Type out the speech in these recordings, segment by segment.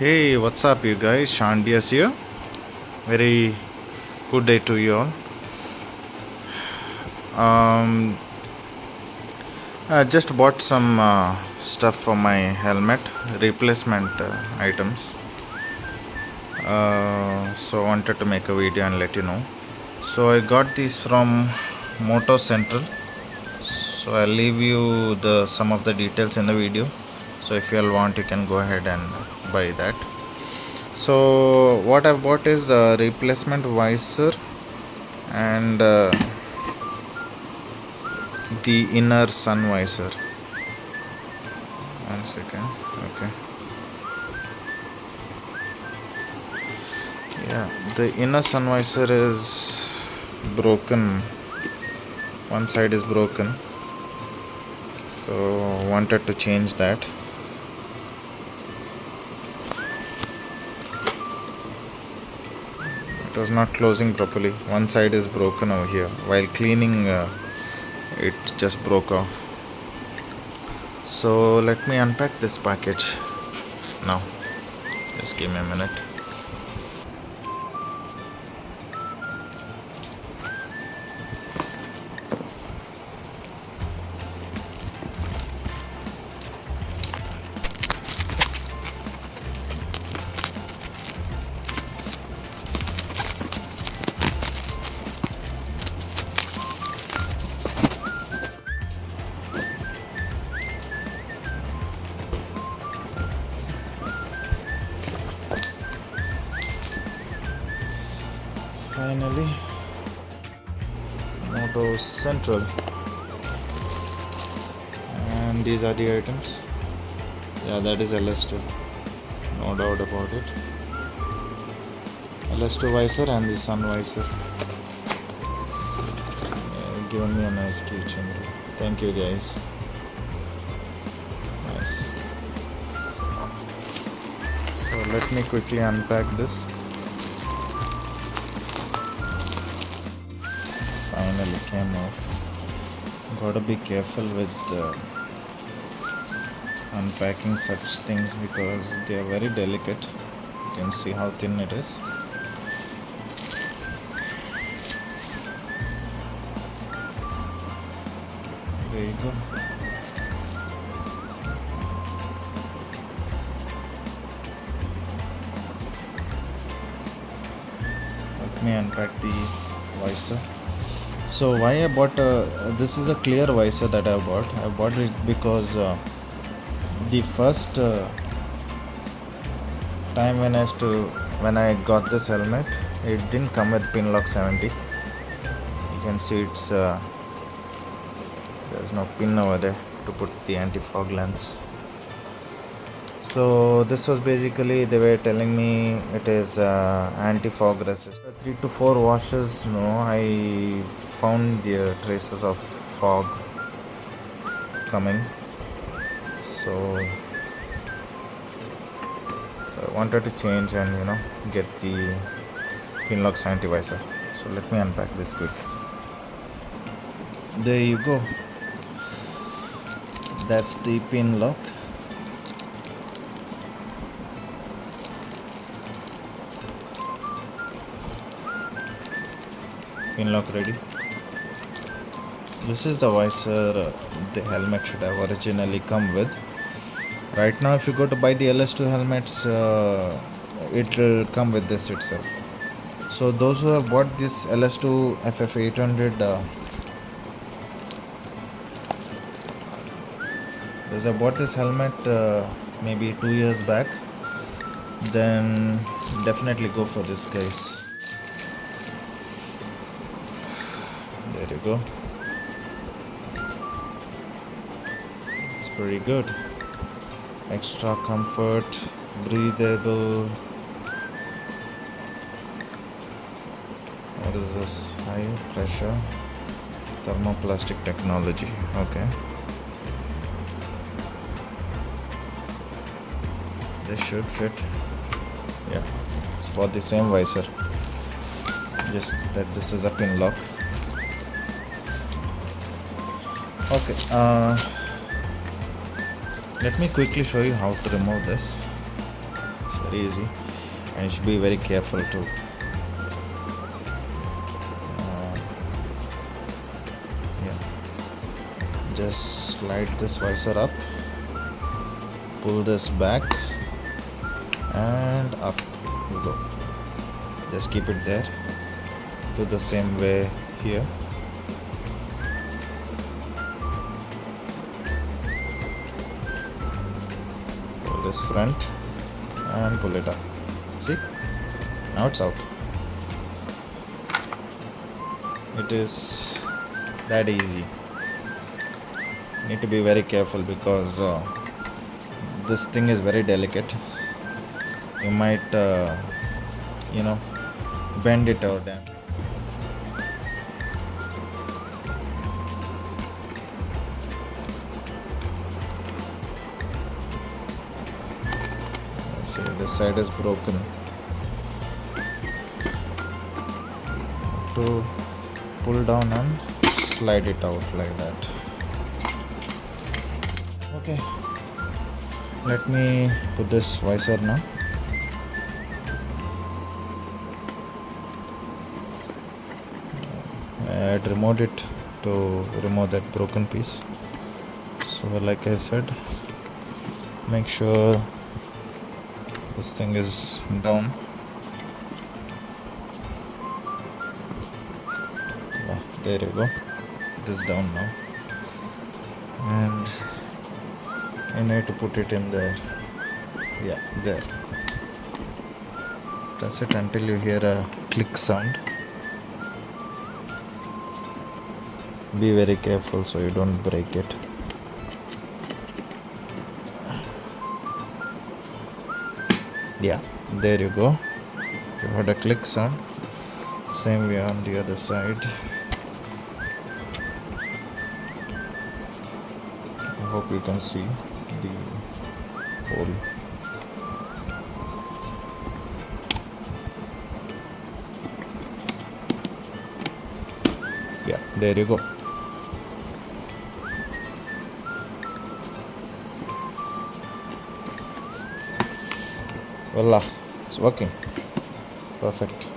Hey, what's up, you guys? Shandias here. Very good day to you all. Um, I just bought some stuff for my helmet, replacement items. So I wanted to make a video and let you know. So I got these from Motocentral. So I'll leave you some of the details in the video. So if you all want, you can go ahead and buy that. So what I've bought is the replacement visor and the inner sun visor. One second. Okay. Yeah, the inner sun visor is broken. One side is broken. So wanted to change that. It was not closing properly. One side is broken over here. While cleaning, it just broke off. So let me unpack this package now. Just give me a minute. Finally, Motocentral, and these are the items. Yeah, that is LS2, no doubt about it. LS2 visor and the sun visor. Given me a nice keychain. Thank you, guys. Nice. So let me quickly unpack this. Finally came off. Gotta be careful with unpacking such things because they are very delicate. You can see how thin it is. There you go. Let me unpack the visor. So why I bought this is a clear visor that I bought. I bought it because the first time when I got this helmet, it didn't come with Pinlock 70. You can see it's there's no pin over there to put the anti-fog lens. So this was basically, they were telling me it is anti-fog resistant. 3 to 4 washes, no, I found the traces of fog coming. So I wanted to change and get the Pinlock 70 visor. So let me unpack this quick. There you go. That's the Pinlock. Pinlock ready. This is the visor the helmet should have originally come with. Right now, if you go to buy the LS2 helmets, it will come with this itself. So those who have bought this LS2 FF800, those who have bought this helmet maybe 2 years back, then definitely go for this, guys. There you go. It's pretty good. Extra comfort, breathable. What is this? High pressure thermoplastic technology. Okay. This should fit. Yeah, it's for the same visor. Just that this is a Pinlock. Okay. Let me quickly show you how to remove this. So very easy, and you should be very careful too. Yeah, just slide this visor up, pull this back and up you go. Just keep it there. Do the same way here. Pull this front and pull it up. See? Now it's out. It is that easy. Need to be very careful because this thing is very delicate. You might bend it or damage. See, this side is broken. To pull down and slide it out like that. Okay, let me put this visor now. I had removed it to remove that broken piece. So like I said, make sure this thing is down. Yeah, there you go. It is down now. And I need to put it in there. Yeah, there. Press it until you hear a click sound. Be very careful so you don't break it. Yeah, there you go. You heard a click sound. Same way on the other side. I hope you can see the hole. Yeah, there you go. Voila, it's working. Perfect.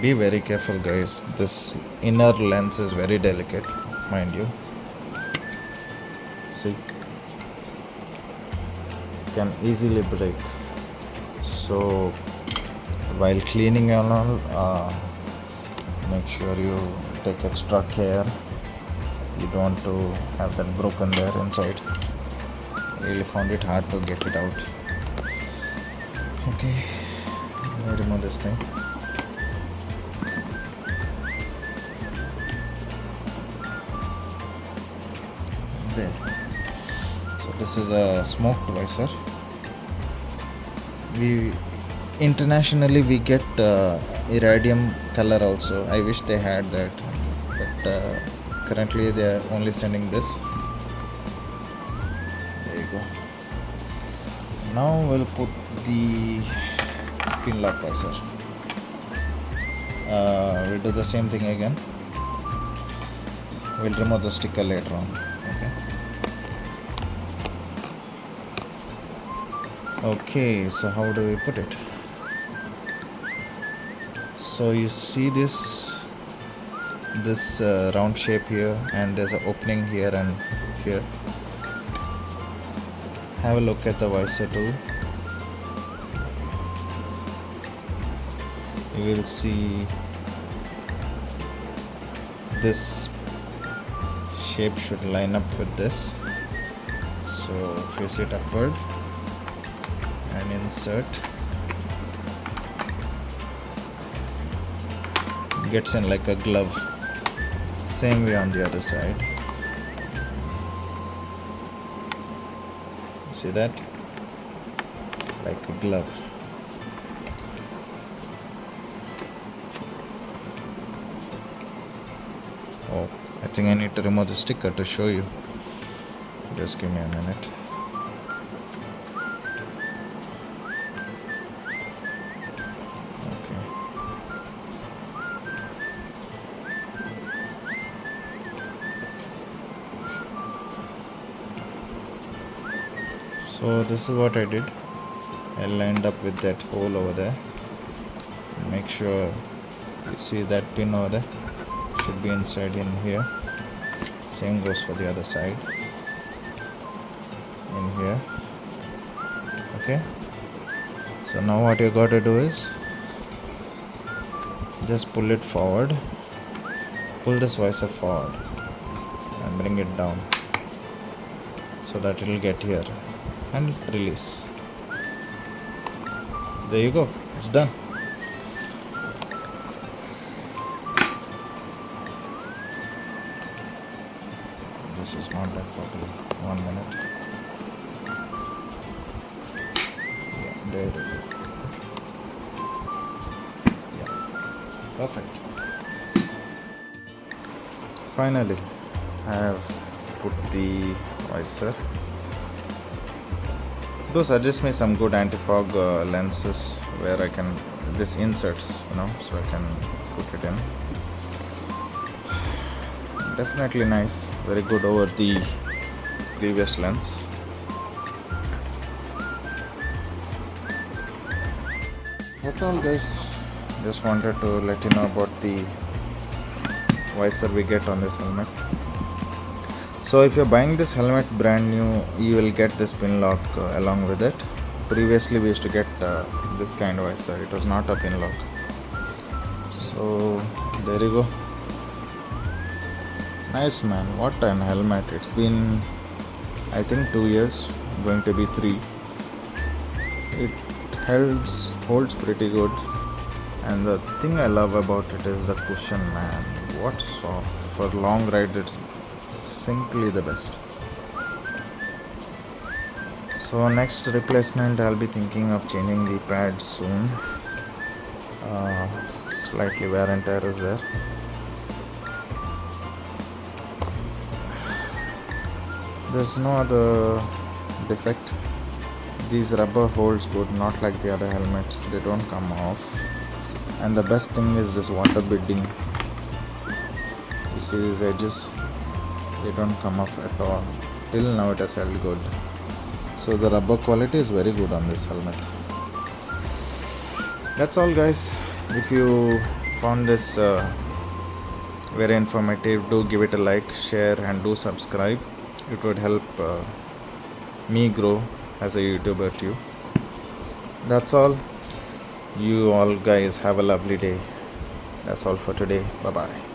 Be very careful, guys. This inner lens is very delicate, mind you. See, it can easily break. So while cleaning and all, make sure you take extra care. You don't want to have that broken there inside. Really found it hard to get it out. Okay, let me remove this thing. There. So this is a smoked visor. Internationally we get iridium color also. I wish they had that, but currently they are only sending this. There you go. Now we'll put the Pinlock visor. We'll do the same thing again. We'll remove the sticker later on. Okay, so how do we put it? So you see this round shape here, and there's an opening here and here. Have a look at the visor too. You will see this shape should line up with this. So face it upward and insert. Gets in like a glove. Same way on the other side. See that? Like a glove. Oh, I think I need to remove the sticker to show you. Just give me a minute. So this is what I did. I lined up with that hole over there. Make sure you see that pin over there, should be inside in here. Same goes for the other side, in here. Okay, so now what you got to do is just pull it forward, pull this visor forward and bring it down so that it will get here and release. There you go, it's done. This is not done properly. 1 minute. Yeah, there it is. Yeah, perfect. Finally, I have put the visor. Do suggest me some good anti-fog lenses where I can, this inserts, so I can put it in. Definitely nice, very good over the previous lens. That's all guys, just wanted to let you know about the visor we get on this helmet. So if you're buying this helmet brand new, you will get this pin lock along with it. Previously we used to get this kind of visor, it was not a pin lock. So there you go. Nice man, what an helmet. It's been I think 2 years, going to be 3. It holds pretty good, and the thing I love about it is the cushion, man. What soft. For long ride it's simply the best. So next replacement, I'll be thinking of changing the pads soon. Slightly wear and tear is there. There's no other defect. These rubber holds good, not like the other helmets, they don't come off. And the best thing is this water beading. You see these edges, they don't come off at all. Till now it has held good. So the rubber quality is very good on this helmet. That's all guys. If you found this very informative, do give it a like, share and do subscribe. It would help me grow as a YouTuber too. That's all. You all guys have a lovely day. That's all for today. Bye bye.